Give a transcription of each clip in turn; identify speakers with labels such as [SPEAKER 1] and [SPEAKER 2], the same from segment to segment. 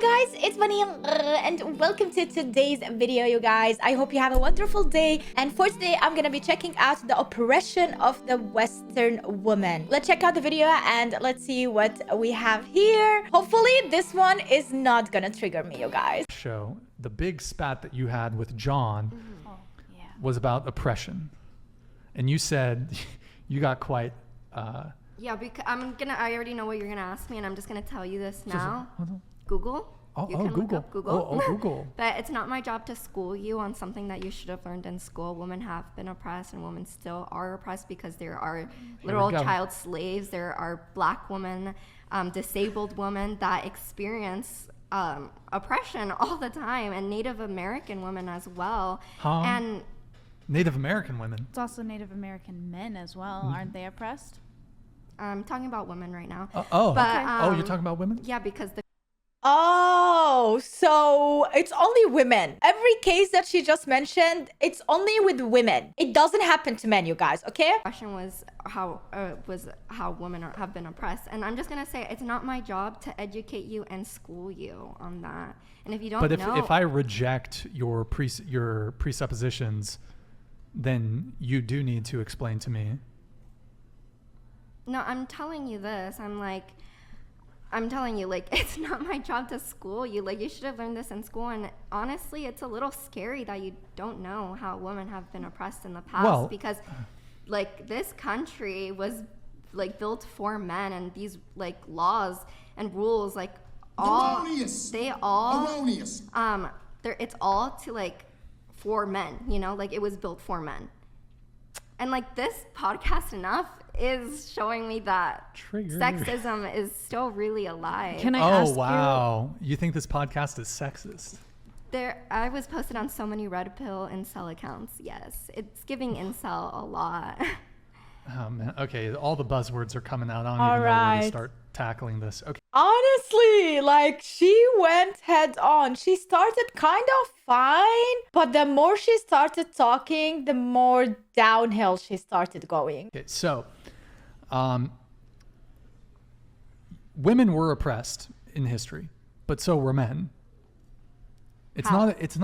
[SPEAKER 1] Hi guys, it's Bunnymon and welcome to today's video, you guys. I hope you have a wonderful day. And for today, I'm gonna be checking out the oppression of the Western woman. Let's check out the video and let's see what we have here. Hopefully this one is not gonna trigger me, you guys.
[SPEAKER 2] Show the big spat that you had with John was about oppression, and you said you got quite
[SPEAKER 3] yeah, because I already know what you're gonna ask me, and I'm just gonna tell you this now. Google. You can
[SPEAKER 2] Google.
[SPEAKER 3] look up Google.
[SPEAKER 2] Google.
[SPEAKER 3] But it's not my job to school you on something that you should have learned in school. Women have been oppressed, and women still are oppressed because there are literal child slaves. There are black women, disabled women that experience oppression all the time, and Native American women as well. And
[SPEAKER 2] Native American women.
[SPEAKER 4] It's also Native American men as well. Aren't they oppressed?
[SPEAKER 3] I'm talking about women right now.
[SPEAKER 2] You're talking about women?
[SPEAKER 3] Yeah, because
[SPEAKER 1] Oh, so it's only women. Every case that she just mentioned, it's only with women. It doesn't happen to men, you guys, okay?
[SPEAKER 3] question was how women have been oppressed, and I'm just gonna say it's not my job to educate you and school you on that. And if you don't know,
[SPEAKER 2] if I reject your presuppositions, then you do need to explain to me.
[SPEAKER 3] No, I'm telling you this. I'm telling you, like, it's not my job to school you. Like, you should have learned this in school. And honestly, it's a little scary that you don't know how women have been oppressed in the past, because, like, this country was, like, built for men, and these, like, laws and rules, like, it's all to, like, for men, you know? Like, it was built for men. And, like, this podcast enough is showing me that sexism is still really alive.
[SPEAKER 4] Can I ask
[SPEAKER 2] wow. You think this podcast is sexist?
[SPEAKER 3] I was posted on so many red pill incel accounts. Yes, it's giving incel a lot.
[SPEAKER 2] Oh man. Okay, all the buzzwords are coming out. I don't even know where to start tackling this. Okay.
[SPEAKER 1] Honestly, like, she went head on. She started kind of fine, but the more she started talking, the more downhill she started going.
[SPEAKER 2] Okay, so women were oppressed in history, but so were men. It's not
[SPEAKER 3] as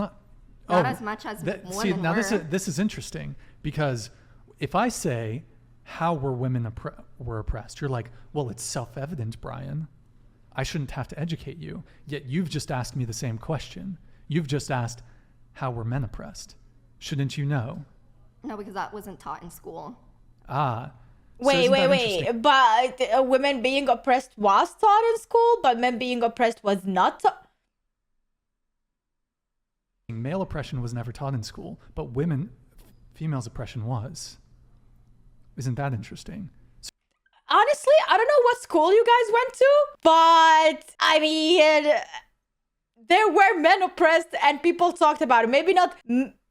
[SPEAKER 3] much as women were.
[SPEAKER 2] This is interesting, because if I say, how were women were oppressed? You're like, well, it's self-evident, Brian. I shouldn't have to educate you. Yet you've just asked me the same question. You've just asked, how were men oppressed? Shouldn't you know?
[SPEAKER 3] No, because that wasn't taught in school.
[SPEAKER 1] Wait. But women being oppressed was taught in school, but men being oppressed was not taught.
[SPEAKER 2] Male oppression was never taught in school, but females' oppression was. Isn't that interesting?
[SPEAKER 1] Honestly, I don't know what school you guys went to, but I mean, there were men oppressed and people talked about it. Maybe not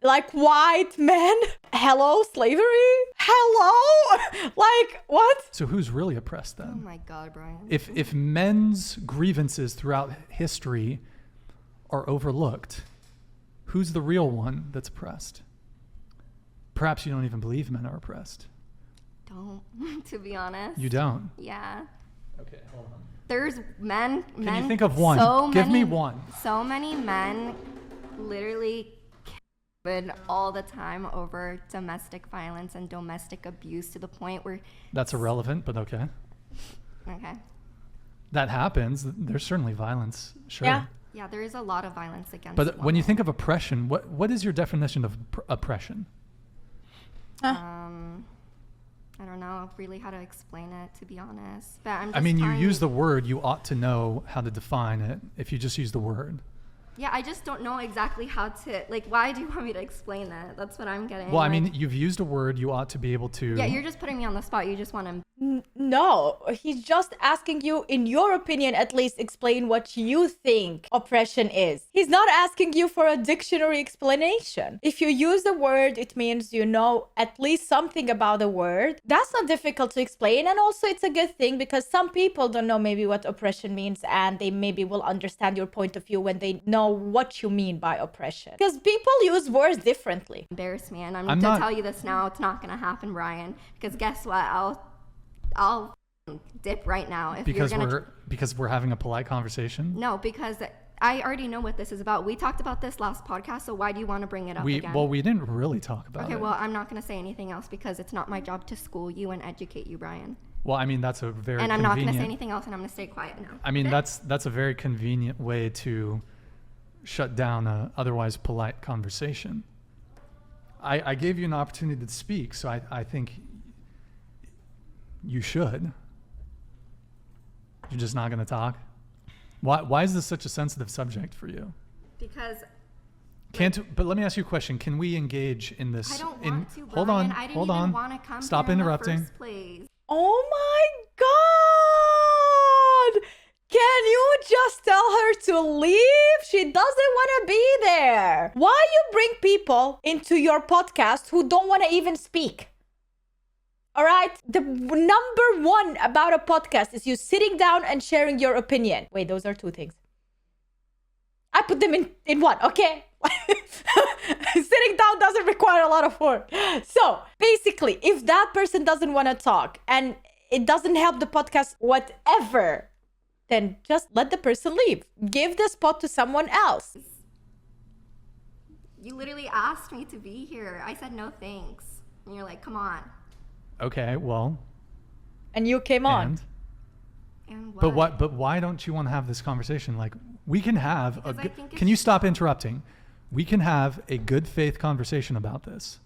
[SPEAKER 1] like white men. Hello, slavery? Hello? Like, what?
[SPEAKER 2] So who's really oppressed then?
[SPEAKER 3] Oh my God, Brian.
[SPEAKER 2] If men's grievances throughout history are overlooked, who's the real one that's oppressed? Perhaps you don't even believe men are oppressed.
[SPEAKER 3] Don't, to be honest.
[SPEAKER 2] You don't?
[SPEAKER 3] Yeah.
[SPEAKER 2] Okay, hold on.
[SPEAKER 3] There's men.
[SPEAKER 2] Can you think of one? Give me one.
[SPEAKER 3] So many men literally kill all the time over domestic violence and domestic abuse, to the point where...
[SPEAKER 2] That's irrelevant, but okay.
[SPEAKER 3] Okay.
[SPEAKER 2] That happens. There's certainly violence, sure.
[SPEAKER 1] Yeah.
[SPEAKER 3] Yeah, there is a lot of violence against
[SPEAKER 2] But
[SPEAKER 3] women.
[SPEAKER 2] when you think of oppression, what is your definition of oppression?
[SPEAKER 3] I don't know really how to explain it, to be honest. But
[SPEAKER 2] you use the word, you ought to know how to define it if you just use the word.
[SPEAKER 3] Yeah, I just don't know exactly how to, like, why do you want me to explain that? That's what I'm getting.
[SPEAKER 2] Well, I mean, you've used a word, you ought to be able to...
[SPEAKER 3] Yeah, you're just putting me on the spot. You just want to...
[SPEAKER 1] No, he's just asking you, in your opinion, at least explain what you think oppression is. He's not asking you for a dictionary explanation. If you use the word, it means you know at least something about the word. That's not difficult to explain. And also it's a good thing, because some people don't know maybe what oppression means, and they maybe will understand your point of view when they know what you mean by oppression. Because people use words differently.
[SPEAKER 3] Embarrass me, and I'm to tell you this now. It's not going to happen, Brian. Because guess what? I'll dip right now if
[SPEAKER 2] because
[SPEAKER 3] you're gonna
[SPEAKER 2] we're having a polite conversation.
[SPEAKER 3] No, because I already know what this is about. We talked about this last podcast, so why do you want to bring it up again?
[SPEAKER 2] Well, we didn't really talk about it.
[SPEAKER 3] Okay, well, I'm not going to say anything else because it's not my job to school you and educate you, Brian.
[SPEAKER 2] Well, I mean, that's a very
[SPEAKER 3] And I'm
[SPEAKER 2] convenient...
[SPEAKER 3] not going to say anything else, and I'm going to stay quiet now.
[SPEAKER 2] I mean, that's a very convenient way to shut down a otherwise polite conversation. I gave you an opportunity to speak, so I think you should. You're just not going to talk? Why is this such a sensitive subject for you?
[SPEAKER 3] Because
[SPEAKER 2] But let me ask you a question. Can we engage in this?
[SPEAKER 3] I don't want to, Brian.
[SPEAKER 2] Hold on.
[SPEAKER 3] I didn't
[SPEAKER 2] hold
[SPEAKER 3] even
[SPEAKER 2] on.
[SPEAKER 3] want to come
[SPEAKER 2] Stop
[SPEAKER 3] here
[SPEAKER 2] interrupting.
[SPEAKER 3] in the first place.
[SPEAKER 1] Oh my God! Can you just tell her to leave? She doesn't want to be there. Why you bring people into your podcast who don't want to even speak? All right? The number one about a podcast is you sitting down and sharing your opinion. Wait, those are two things. I put them in one, okay? Sitting down doesn't require a lot of work. So basically, if that person doesn't want to talk and it doesn't help the podcast, whatever, then just let the person leave. Give the spot to someone else.
[SPEAKER 3] You literally asked me to be here. I said no thanks. And you're like, come on.
[SPEAKER 2] Okay, well.
[SPEAKER 1] And you came on.
[SPEAKER 3] And what?
[SPEAKER 2] But why don't you want to have this conversation? Like, we can have a
[SPEAKER 3] Because I
[SPEAKER 2] good,
[SPEAKER 3] think
[SPEAKER 2] can you stop interrupting? We can have a good faith conversation about this.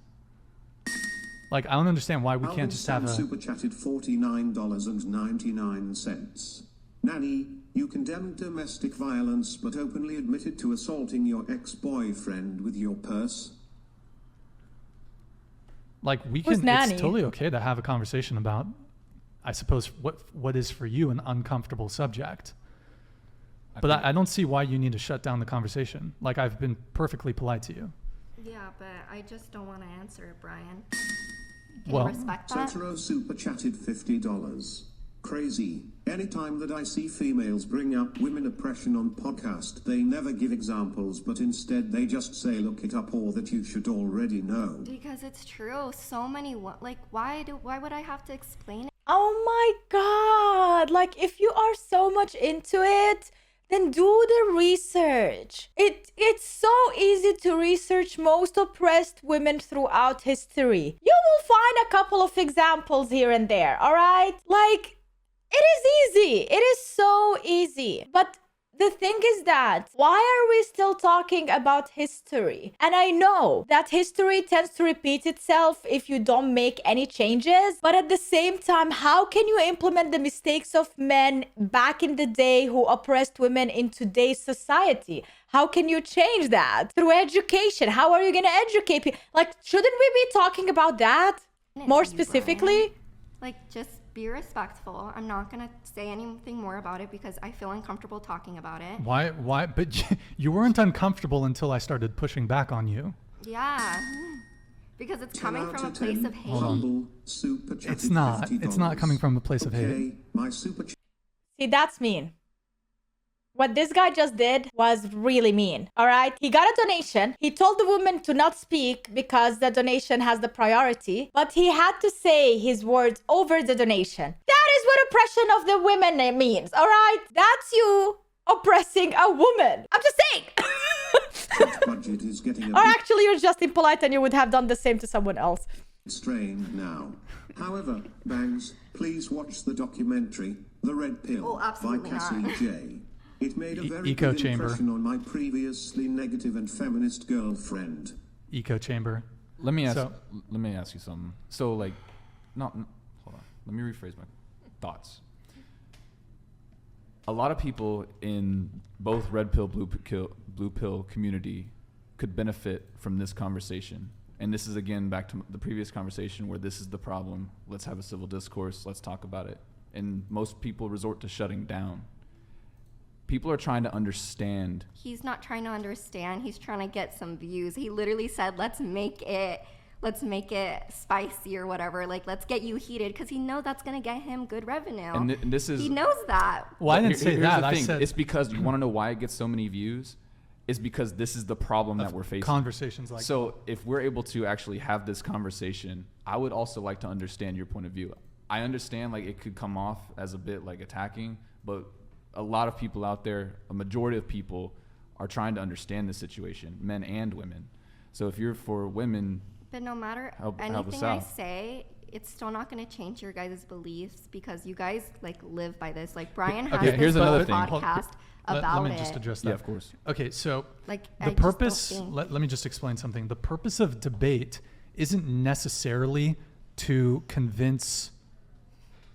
[SPEAKER 2] Like, I don't understand why we
[SPEAKER 5] Alvin
[SPEAKER 2] can't just have
[SPEAKER 5] Sam
[SPEAKER 2] a...
[SPEAKER 5] super chatted $49.99. Nanny, you condemned domestic violence but openly admitted to assaulting your ex-boyfriend with your purse.
[SPEAKER 2] Like, we
[SPEAKER 1] Who's
[SPEAKER 2] can,
[SPEAKER 1] Nanny?
[SPEAKER 2] it's totally okay to have a conversation about, I suppose, what is for you an uncomfortable subject. But I don't see why you need to shut down the conversation. Like, I've been perfectly polite to you.
[SPEAKER 3] Yeah, but I just don't want to answer it, Brian. Can
[SPEAKER 2] Well,
[SPEAKER 3] you respect that?
[SPEAKER 5] Totoro super chatted $50. Crazy. Anytime that I see females bring up women oppression on podcast, they never give examples, but instead they just say look it up or that you should already know.
[SPEAKER 3] Because it's true. So many, like, why would I have to explain it?
[SPEAKER 1] Oh my God. Like, if you are so much into it, then do the research. It's so easy to research most oppressed women throughout history. You will find a couple of examples here and there, all right? Like, it is easy. It is so easy. But the thing is that, why are we still talking about history? And I know that history tends to repeat itself if you don't make any changes. But at the same time, how can you implement the mistakes of men back in the day who oppressed women in today's society? How can you change that? Through education. How are you going to educate people? Like, shouldn't we be talking about that more specifically?
[SPEAKER 3] Like, just be respectful. I'm not going to say anything more about it because I feel uncomfortable talking about it.
[SPEAKER 2] Why? But you weren't uncomfortable until I started pushing back on you.
[SPEAKER 3] Yeah. Because it's
[SPEAKER 5] 10
[SPEAKER 3] coming
[SPEAKER 5] out
[SPEAKER 3] from a
[SPEAKER 5] of
[SPEAKER 3] place
[SPEAKER 5] 10.
[SPEAKER 3] of hate.
[SPEAKER 5] Humble super chatted
[SPEAKER 2] It's not.
[SPEAKER 5] $50.
[SPEAKER 2] It's not coming from a place of hate.
[SPEAKER 5] Okay, my super
[SPEAKER 1] See, that's mean. What this guy just did was really mean, all right? He got a donation. He told the woman to not speak because the donation has the priority, but he had to say his words over the donation. That is what oppression of the women means, all right? That's you oppressing a woman. I'm just saying.
[SPEAKER 5] budget is getting a
[SPEAKER 1] Or
[SPEAKER 5] bit
[SPEAKER 1] actually, you're just impolite and you would have done the same to someone else.
[SPEAKER 5] strained now. However, Bangs, please watch the documentary, The Red Pill,
[SPEAKER 3] Oh,
[SPEAKER 5] by
[SPEAKER 3] absolutely
[SPEAKER 5] Cassie
[SPEAKER 3] not.
[SPEAKER 5] J. It made a very
[SPEAKER 2] Echo
[SPEAKER 5] good
[SPEAKER 2] chamber.
[SPEAKER 5] impression on my previously negative and feminist girlfriend.
[SPEAKER 2] Echo chamber.
[SPEAKER 6] Let me ask.
[SPEAKER 2] So-
[SPEAKER 6] Let me ask you something. So, like, hold on. Let me rephrase my thoughts. A lot of people in both red pill, blue pill community could benefit from this conversation. And this is again back to the previous conversation where this is the problem. Let's have a civil discourse. Let's talk about it. And most people resort to shutting down. People are trying to understand.
[SPEAKER 3] He's not trying to understand. He's trying to get some views. He literally said, let's make it spicy or whatever. Like, let's get you heated because he knows that's going to get him good revenue.
[SPEAKER 6] And this is.
[SPEAKER 3] He knows that.
[SPEAKER 2] Well, I
[SPEAKER 6] But
[SPEAKER 2] didn't say
[SPEAKER 6] here's
[SPEAKER 2] that.
[SPEAKER 6] the
[SPEAKER 2] I
[SPEAKER 6] thing.
[SPEAKER 2] said
[SPEAKER 6] It's because you want to know why it gets so many views. It's because this is the problem that we're facing.
[SPEAKER 2] conversations like
[SPEAKER 6] So if we're able to actually have this conversation, I would also like to understand your point of view. I understand like it could come off as a bit like attacking, but a lot of people out there, a majority of people, are trying to understand the situation, men and women. So if you're for women,
[SPEAKER 3] But no matter
[SPEAKER 6] help us
[SPEAKER 3] anything I
[SPEAKER 6] out.
[SPEAKER 3] say, it's still not going to change your guys' beliefs because you guys like live by this. Like Brian has
[SPEAKER 6] Okay,
[SPEAKER 3] this
[SPEAKER 6] here's
[SPEAKER 3] whole
[SPEAKER 6] another thing.
[SPEAKER 3] podcast about
[SPEAKER 2] let me
[SPEAKER 3] it.
[SPEAKER 2] just address that.
[SPEAKER 6] yeah, of course.
[SPEAKER 2] Okay, so
[SPEAKER 3] Like
[SPEAKER 2] the
[SPEAKER 3] I just don't
[SPEAKER 2] purpose,
[SPEAKER 3] think-
[SPEAKER 2] let me just explain something. The purpose of debate isn't necessarily to convince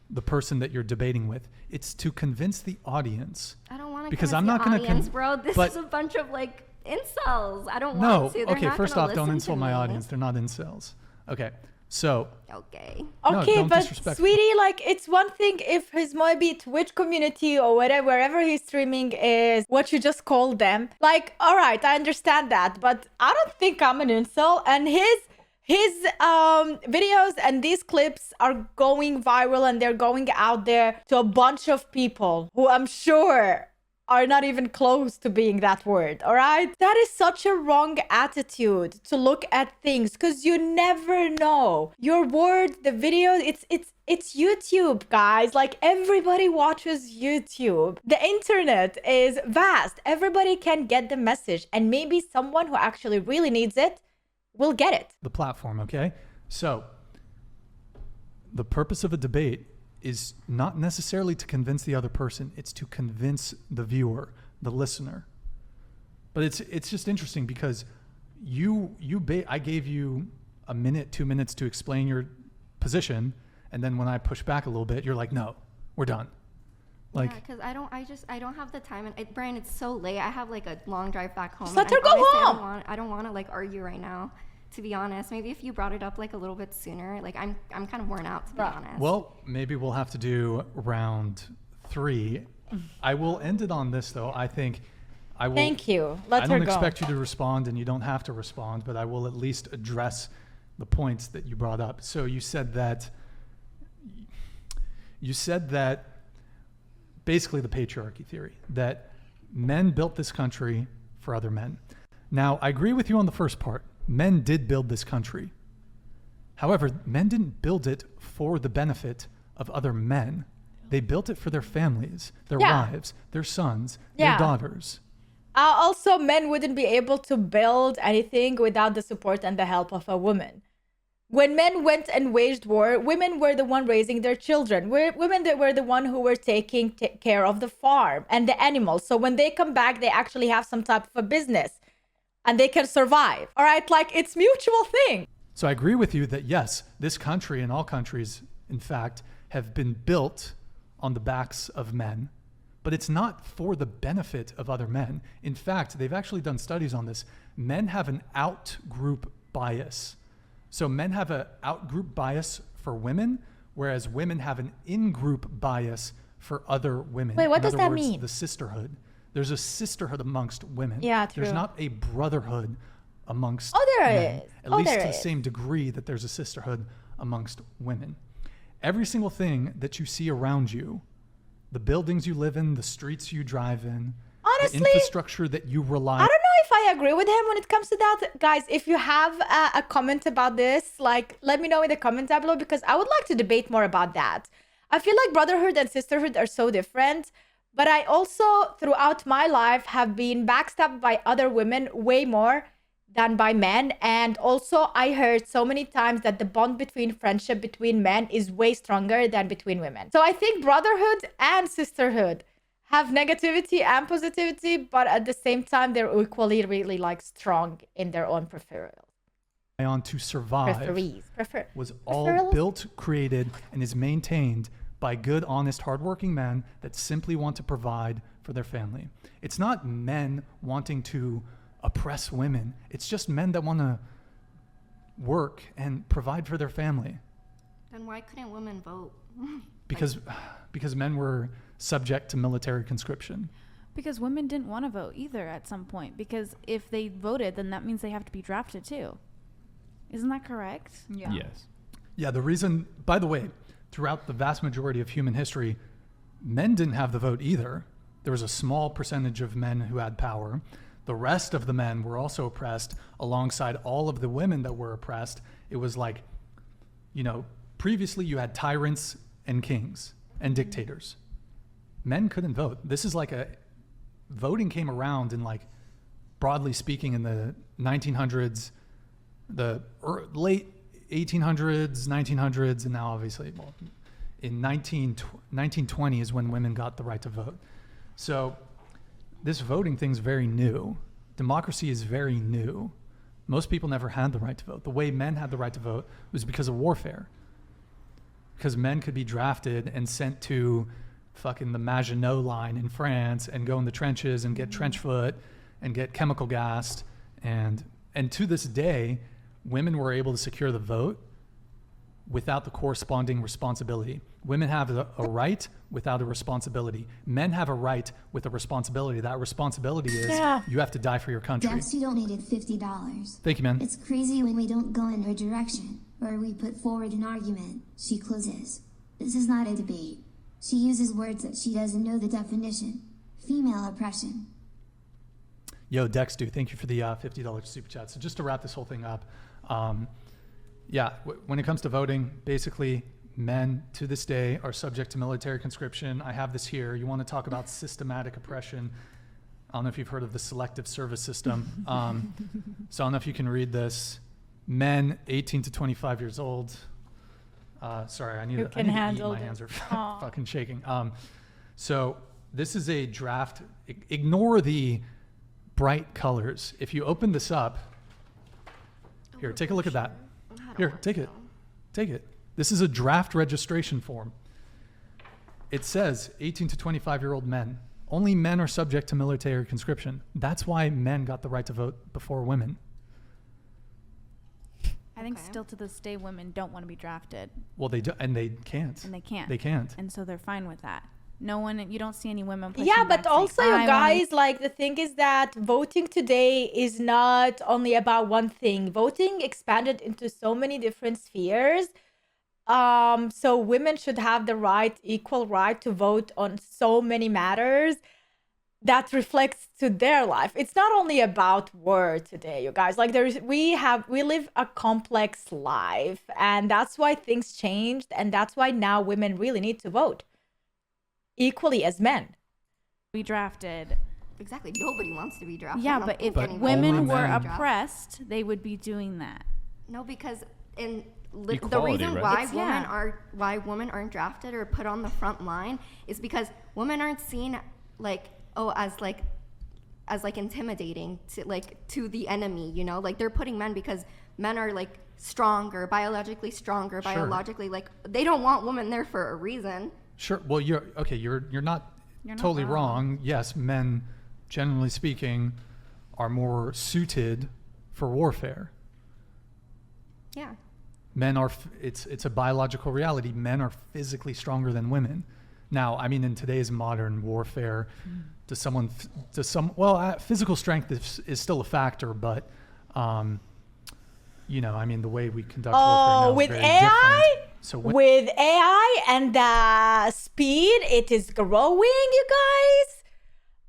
[SPEAKER 2] the person that you're debating with. It's to convince the audience.
[SPEAKER 3] I don't want to
[SPEAKER 2] Because
[SPEAKER 3] convince
[SPEAKER 2] I'm
[SPEAKER 3] the
[SPEAKER 2] not gonna
[SPEAKER 3] audience, bro. This
[SPEAKER 2] but-
[SPEAKER 3] is a bunch of like incels. I don't
[SPEAKER 2] No,
[SPEAKER 3] want to. They're
[SPEAKER 2] okay,
[SPEAKER 3] not
[SPEAKER 2] first
[SPEAKER 3] gonna
[SPEAKER 2] off, don't
[SPEAKER 3] listen
[SPEAKER 2] insult
[SPEAKER 3] to
[SPEAKER 2] my
[SPEAKER 3] me.
[SPEAKER 2] audience. They're not incels. Okay, so
[SPEAKER 3] Okay.
[SPEAKER 2] No,
[SPEAKER 1] Okay,
[SPEAKER 2] don't
[SPEAKER 1] but
[SPEAKER 2] disrespect me.
[SPEAKER 1] sweetie, like it's one thing if his maybe Twitch community or whatever, wherever he's streaming is what you just called them. Like, all right, I understand that, but I don't think I'm an incel. And his videos and these clips are going viral and they're going out there to a bunch of people who I'm sure are not even close to being that word, all right? That is such a wrong attitude to look at things because you never know. Your word, the video, it's YouTube, guys. Like everybody watches YouTube. The internet is vast. Everybody can get the message and maybe someone who actually really needs it will get it.
[SPEAKER 2] the platform, okay? So the purpose of a debate is not necessarily to convince the other person. It's to convince the viewer, the listener. But it's just interesting because I gave you a minute, 2 minutes to explain your position, and then when I push back a little bit, you're like, no, we're done. Like,
[SPEAKER 3] yeah, because I don't have the time. And Brian, it's so late. I have like a long drive back home.
[SPEAKER 1] Just let
[SPEAKER 3] and
[SPEAKER 1] her go
[SPEAKER 3] honestly,
[SPEAKER 1] home.
[SPEAKER 3] I don't want to like argue right now. To be honest, maybe if you brought it up like a little bit sooner, like I'm kind of worn out to be honest.
[SPEAKER 2] well, maybe we'll have to do round 3. I will end it on this though. I think I will.
[SPEAKER 1] Thank you. Let
[SPEAKER 2] I
[SPEAKER 1] her
[SPEAKER 2] don't
[SPEAKER 1] go.
[SPEAKER 2] expect you to respond, and you don't have to respond, but I will at least address the points that you brought up. So you said that basically the patriarchy theory, that men built this country for other men. Now, I agree with you on the first part. Men did build this country. However, men didn't build it for the benefit of other men. They built it for their families, their
[SPEAKER 1] Yeah.
[SPEAKER 2] wives, their sons,
[SPEAKER 1] Yeah.
[SPEAKER 2] their daughters.
[SPEAKER 1] Also, men wouldn't be able to build anything without the support and the help of a woman. When men went and waged war, women were the one raising their children. Women that were the one who were taking care of the farm and the animals. So when they come back, they actually have some type of a business and they can survive. All right, like it's mutual thing.
[SPEAKER 2] So I agree with you that yes, this country and all countries, in fact, have been built on the backs of men, but it's not for the benefit of other men. In fact, they've actually done studies on this. Men have an out-group bias. So men have an out-group bias for women, whereas women have an in-group bias for other women.
[SPEAKER 1] Wait, what
[SPEAKER 2] In
[SPEAKER 1] does
[SPEAKER 2] other
[SPEAKER 1] that
[SPEAKER 2] words,
[SPEAKER 1] mean?
[SPEAKER 2] The sisterhood. There's a sisterhood amongst women.
[SPEAKER 1] Yeah,
[SPEAKER 2] There's
[SPEAKER 1] true.
[SPEAKER 2] not a brotherhood amongst
[SPEAKER 1] Oh, there
[SPEAKER 2] men,
[SPEAKER 1] is.
[SPEAKER 2] At
[SPEAKER 1] Oh,
[SPEAKER 2] least
[SPEAKER 1] there
[SPEAKER 2] to the
[SPEAKER 1] is.
[SPEAKER 2] same degree that there's a sisterhood amongst women. Every single thing that you see around you, the buildings you live in, the streets you drive in,
[SPEAKER 1] Honestly,
[SPEAKER 2] the infrastructure that you rely
[SPEAKER 1] I don't know if I agree with him when it comes to that. Guys, if you have a comment about this, like, let me know in the comments down below because I would like to debate more about that. I feel like brotherhood and sisterhood are so different, but I also, throughout my life, have been backstabbed by other women way more than by men. And also, I heard so many times that the bond between friendship between men is way stronger than between women. So I think brotherhood and sisterhood have negativity and positivity, but at the same time, they're equally really like strong in their own
[SPEAKER 2] on to survive was all
[SPEAKER 1] preferals?
[SPEAKER 2] built, created, and is maintained by good, honest, hardworking men that simply want to provide for their family. It's not men wanting to oppress women. It's just men that want to work and provide for their family.
[SPEAKER 3] Then why couldn't women vote?
[SPEAKER 2] Because men were subject to military conscription.
[SPEAKER 4] Because women didn't want to vote either at some point. Because if they voted, then that means they have to be drafted too. Isn't that correct?
[SPEAKER 7] Yeah.
[SPEAKER 6] Yes.
[SPEAKER 2] Yeah, the reason, by the way, throughout the vast majority of human history, men didn't have the vote either. There was a small percentage of men who had power. The rest of the men were also oppressed alongside all of the women that were oppressed. It was like, previously you had tyrants and kings and dictators. Men couldn't vote. This is like voting came around in, like, broadly speaking, in the 1900s, the late 1800s, 1900s, and now obviously, well, in 1920 is when women got the right to vote. So this voting thing's very new. Democracy is very new. Most people never had the right to vote. The way men had the right to vote was because of warfare. Because men could be drafted and sent to fucking the Maginot Line in France and go in the trenches and get trench foot and get chemical gassed. And to this day, women were able to secure the vote without the corresponding responsibility. Women have a right without a responsibility. Men have a right with a responsibility. That responsibility is you have to die for your country.
[SPEAKER 7] Dex, you donated $50.
[SPEAKER 2] Thank you, man.
[SPEAKER 7] It's crazy when we don't go in her direction, or we put forward an argument. She closes. This is not a debate. She uses words that she doesn't know the definition. Female oppression.
[SPEAKER 2] Yo, Dexter, thank you for the $50 super chat. So just to wrap this whole thing up, when it comes to voting, basically men to this day are subject to military conscription. I have this here. You want to talk about systematic oppression? I don't know if you've heard of the selective service system. So I don't know if you can read this. Men 18 to 25 years old. Sorry, I need to eat. My hands are fucking shaking. So this is a draft. Ignore the bright colors. If you open this up, here, take a look at that. Here, take it. Take it. This is a draft registration form. It says 18 to 25-year-old men. Only men are subject to military conscription. That's why men got the right to vote before women.
[SPEAKER 4] I think still to this day, women don't want to be drafted.
[SPEAKER 2] Well, they do, and they can't.
[SPEAKER 4] And they can't.
[SPEAKER 2] They can't.
[SPEAKER 4] And so they're fine with that. No one, you don't see any women pushing
[SPEAKER 1] Yeah,
[SPEAKER 4] back
[SPEAKER 1] but also,
[SPEAKER 4] saying,
[SPEAKER 1] you guys, like, the thing is that voting today is not only about one thing. Voting expanded into so many different spheres. So women should have the right, equal right to vote on so many matters that reflects to their life. It's not only about war today, you guys. Like, we live a complex life, and that's why things changed, and that's why now women really need to vote equally as men.
[SPEAKER 4] Be drafted.
[SPEAKER 3] Exactly. Nobody wants to be drafted.
[SPEAKER 4] Yeah, but if women were oppressed, they would be doing that.
[SPEAKER 3] No, because the
[SPEAKER 6] Equality,
[SPEAKER 3] reason
[SPEAKER 6] right?
[SPEAKER 3] why women aren't drafted or put on the front line is because women aren't seen as intimidating to the enemy, you know? Like, they're putting men because men are like stronger, biologically stronger, biologically, like, they don't want women there for a reason.
[SPEAKER 2] Sure. Well, you're not totally wrong. Yes, men, generally speaking, are more suited for warfare.
[SPEAKER 3] Yeah.
[SPEAKER 2] Men are. It's a biological reality. Men are physically stronger than women. Now, I mean, in today's modern warfare, physical strength is still a factor, but I mean, the way we conduct warfare now is very different. So
[SPEAKER 1] with AI and the speed it is growing, you guys,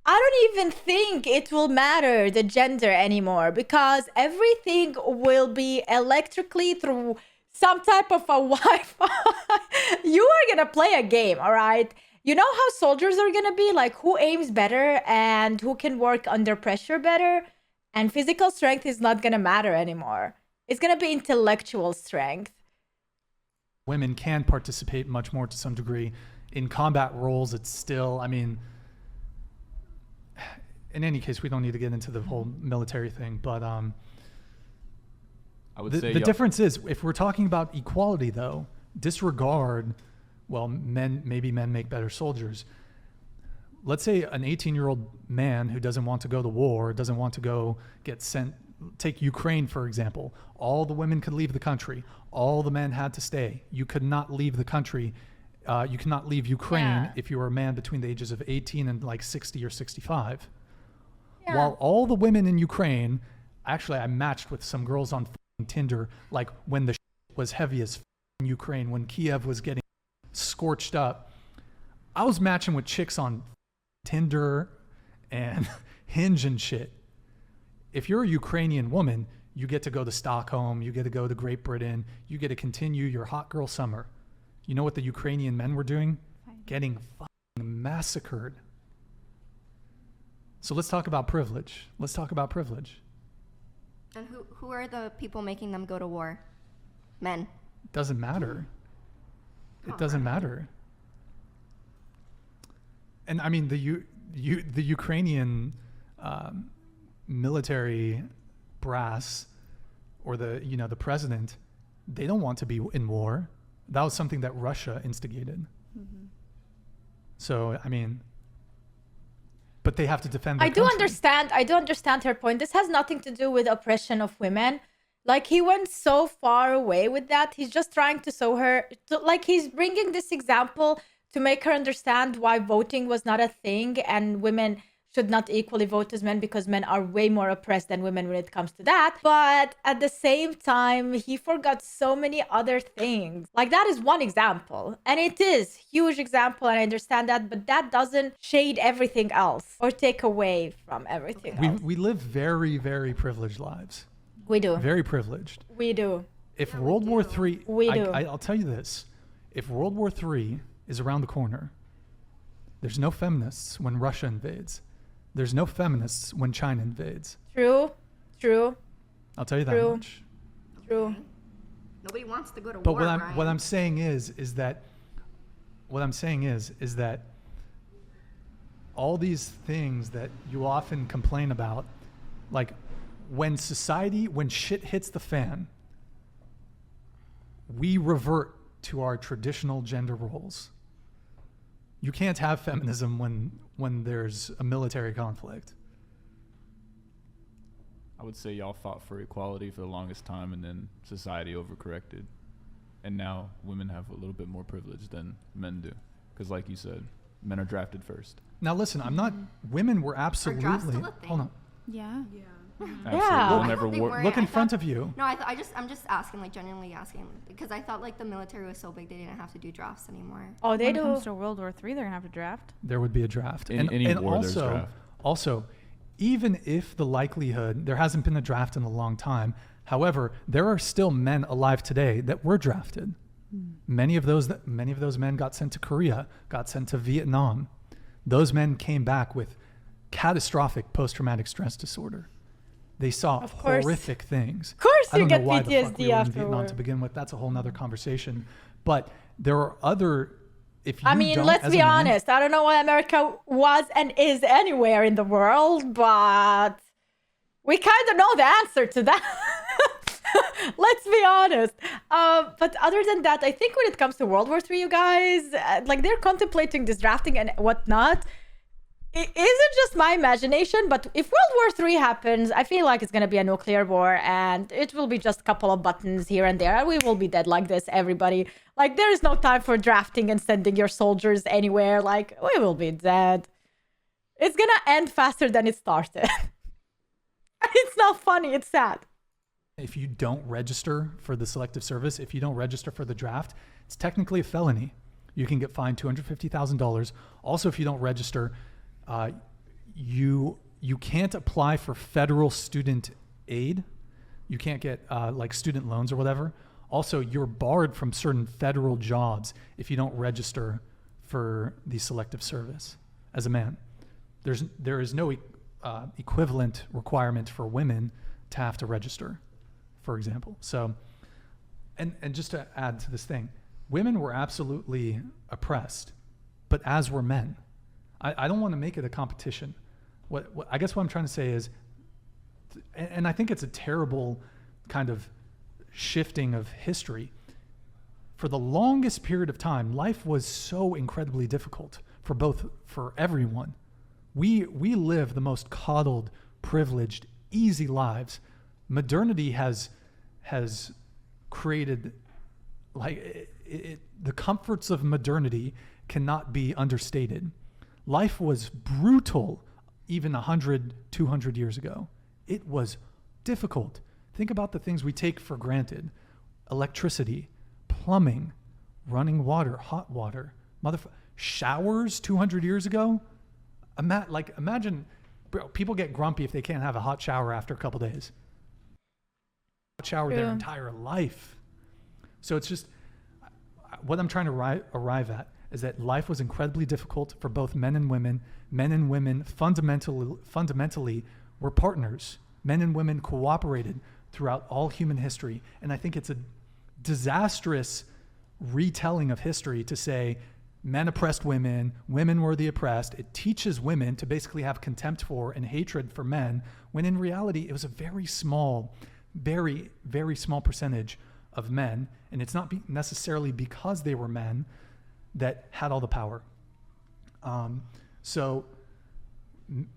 [SPEAKER 1] I don't even think it will matter the gender anymore, because everything will be electrically through some type of a Wi-Fi. You are gonna play a game, all right? You know how soldiers are gonna be? Like, who aims better and who can work under pressure better? And physical strength is not gonna matter anymore. It's gonna be intellectual strength.
[SPEAKER 2] Women can participate much more to some degree in combat roles. It's still, I mean, in any case, we don't need to get into the whole military thing, but I would say the difference is, if we're talking about equality, though, disregard, well, maybe men make better soldiers. Let's say an 18-year-old man who doesn't want to go to war, doesn't want to go get sent. Take Ukraine, for example. All the women could leave the country. All the men had to stay. You could not leave the country. You cannot leave Ukraine if you were a man between the ages of 18 and like 60 or 65. Yeah. While all the women in Ukraine, actually, I matched with some girls on Tinder, like when the was heavy as in Ukraine, when Kiev was getting scorched up. I was matching with chicks on Tinder and Hinge and shit. If you're a Ukrainian woman, you get to go to Stockholm, you get to go to Great Britain, you get to continue your hot girl summer. You know what the Ukrainian men were doing? Getting fucking massacred. So let's talk about privilege. Let's talk about privilege.
[SPEAKER 3] And who are the people making them go to war? Men.
[SPEAKER 2] Doesn't matter. It doesn't matter. And I mean, the Ukrainian military brass, or the president, they don't want to be in war. That was something that Russia instigated.
[SPEAKER 4] Mm-hmm.
[SPEAKER 2] So I mean, but they have to defend.
[SPEAKER 1] I do understand her point. This has nothing to do with oppression of women. Like, he went so far away with that. He's just trying to show her, like, he's bringing this example to make her understand why voting was not a thing and women should not equally vote as men, because men are way more oppressed than women when it comes to that. But at the same time, he forgot so many other things. Like, that is one example, and it is huge example, and I understand that, but that doesn't shade everything else or take away from everything else.
[SPEAKER 2] We live very, very privileged lives.
[SPEAKER 1] We do.
[SPEAKER 2] Very privileged.
[SPEAKER 1] We do.
[SPEAKER 2] If World War III,
[SPEAKER 1] We do.
[SPEAKER 2] I'll tell you this: if World War III is around the corner, there's no feminists when Russia invades. There's no feminists when China invades.
[SPEAKER 1] True.
[SPEAKER 2] I'll tell you that
[SPEAKER 1] True.
[SPEAKER 2] much.
[SPEAKER 1] True.
[SPEAKER 3] Nobody wants to go to
[SPEAKER 2] But
[SPEAKER 3] war.
[SPEAKER 2] what I'm saying is that all these things that you often complain about, like when shit hits the fan, we revert to our traditional gender roles. You can't have feminism when there's a military conflict.
[SPEAKER 6] I would say y'all fought for equality for the longest time, and then society overcorrected. And now women have a little bit more privilege than men do. Because like you said, men are drafted first.
[SPEAKER 2] Now listen, women were absolutely,
[SPEAKER 3] draft still a thing?
[SPEAKER 2] hold on,
[SPEAKER 4] Yeah.
[SPEAKER 6] Absolutely.
[SPEAKER 1] Yeah.
[SPEAKER 6] They'll
[SPEAKER 3] I
[SPEAKER 6] never
[SPEAKER 3] thought they
[SPEAKER 6] war.
[SPEAKER 3] weren't.
[SPEAKER 2] look in
[SPEAKER 3] I
[SPEAKER 2] front
[SPEAKER 3] thought-
[SPEAKER 2] of you.
[SPEAKER 3] No, I'm just asking, like, genuinely asking, because I thought like the military was so big they didn't have to do drafts anymore.
[SPEAKER 1] Oh, they
[SPEAKER 4] When
[SPEAKER 1] do.
[SPEAKER 4] it comes to World War III, they're gonna have to draft.
[SPEAKER 2] There would be a draft.
[SPEAKER 6] In any war, there's draft.
[SPEAKER 2] Also, even if the likelihood, there hasn't been a draft in a long time, however, there are still men alive today that were drafted. Many of those men got sent to Korea, got sent to Vietnam. Those men came back with catastrophic post-traumatic stress disorder. They saw
[SPEAKER 1] Of course.
[SPEAKER 2] horrific things.
[SPEAKER 1] Of course
[SPEAKER 2] I
[SPEAKER 1] you
[SPEAKER 2] don't
[SPEAKER 1] get
[SPEAKER 2] know why the fuck we
[SPEAKER 1] PTSD
[SPEAKER 2] were in Vietnam
[SPEAKER 1] afterward.
[SPEAKER 2] to begin with. That's a whole nother conversation. But there are other. If you
[SPEAKER 1] I mean,
[SPEAKER 2] don't,
[SPEAKER 1] let's
[SPEAKER 2] as
[SPEAKER 1] be
[SPEAKER 2] a man-
[SPEAKER 1] honest. I don't know what America was and is anywhere in the world, but we kind of know the answer to that. Let's be honest. But other than that, I think when it comes to World War III, you guys, like, they're contemplating this drafting and whatnot. Is it just my imagination? But if World War III happens, I feel like it's going to be a nuclear war, and it will be just a couple of buttons here and there, and we will be dead like this, everybody. Like, there is no time for drafting and sending your soldiers anywhere. Like, we will be dead. It's going to end faster than it started. It's not funny. It's sad.
[SPEAKER 2] If you don't register for the selective service, if you don't register for the draft, it's technically a felony. You can get fined $250,000. Also, if you don't register, you can't apply for federal student aid. You can't get like student loans or whatever. Also, you're barred from certain federal jobs if you don't register for the selective service as a man. There is no equivalent requirement for women to have to register, for example. So, and just to add to this thing, women were absolutely oppressed, but as were men. I don't want to make it a competition. What I guess what I'm trying to say is, and I think it's a terrible kind of shifting of history. For the longest period of time, life was so incredibly difficult for everyone. We live the most coddled, privileged, easy lives. Modernity has created, like, the comforts of modernity cannot be understated. Life was brutal even 100, 200 years ago. It was difficult. Think about the things we take for granted. Electricity, plumbing, running water, hot water, showers 200 years ago. Imagine, bro, people get grumpy if they can't have a hot shower after a couple days. Shower their entire life. So it's just what I'm trying to arrive at. is that life was incredibly difficult for both men and women. Men and women fundamentally were partners. Men and women cooperated throughout all human history. And I think it's a disastrous retelling of history to say men oppressed women, women were the oppressed. It teaches women to basically have contempt for and hatred for men, when in reality it was a very small, very, very small percentage of men. And it's not necessarily because they were men that had all the power. So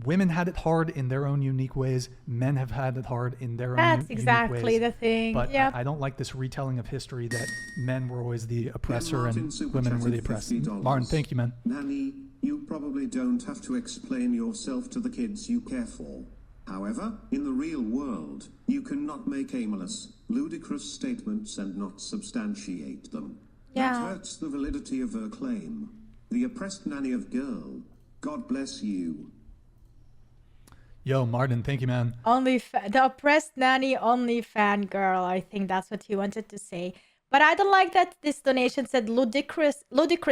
[SPEAKER 2] women had it hard in their own unique ways. Men have had it hard in their own unique ways.
[SPEAKER 1] That's exactly the thing.
[SPEAKER 2] But
[SPEAKER 1] Yep.
[SPEAKER 2] I don't like this retelling of history that men were always the oppressor and
[SPEAKER 5] Martin
[SPEAKER 2] women were the
[SPEAKER 5] super
[SPEAKER 2] oppressed.
[SPEAKER 5] chatted $50.
[SPEAKER 2] Martin, thank you, man.
[SPEAKER 5] Nanny, you probably don't have to explain yourself to the kids you care for. However, in the real world, you cannot make aimless, ludicrous statements and not substantiate them.
[SPEAKER 1] Yeah.
[SPEAKER 5] That hurts the validity of her claim. The oppressed nanny of girl. God bless you.
[SPEAKER 2] Yo, Martin, thank you, man.
[SPEAKER 1] The oppressed nanny, only fangirl. I think that's what he wanted to say. But I don't like that this donation said ludicrous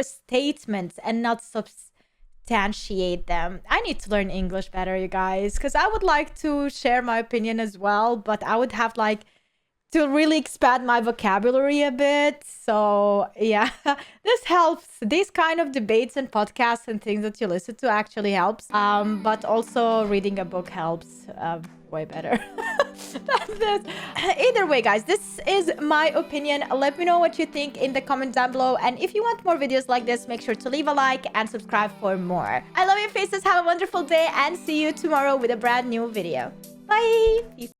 [SPEAKER 1] statements and not substantiate them. I need to learn English better, you guys, because I would like to share my opinion as well, but I would have like to really expand my vocabulary a bit. So yeah, this helps. These kind of debates and podcasts and things that you listen to actually helps. But also reading a book helps way better. That's this. Either way, guys, this is my opinion. Let me know what you think in the comments down below. And if you want more videos like this, make sure to leave a like and subscribe for more. I love your faces. Have a wonderful day and see you tomorrow with a brand new video. Bye. Peace.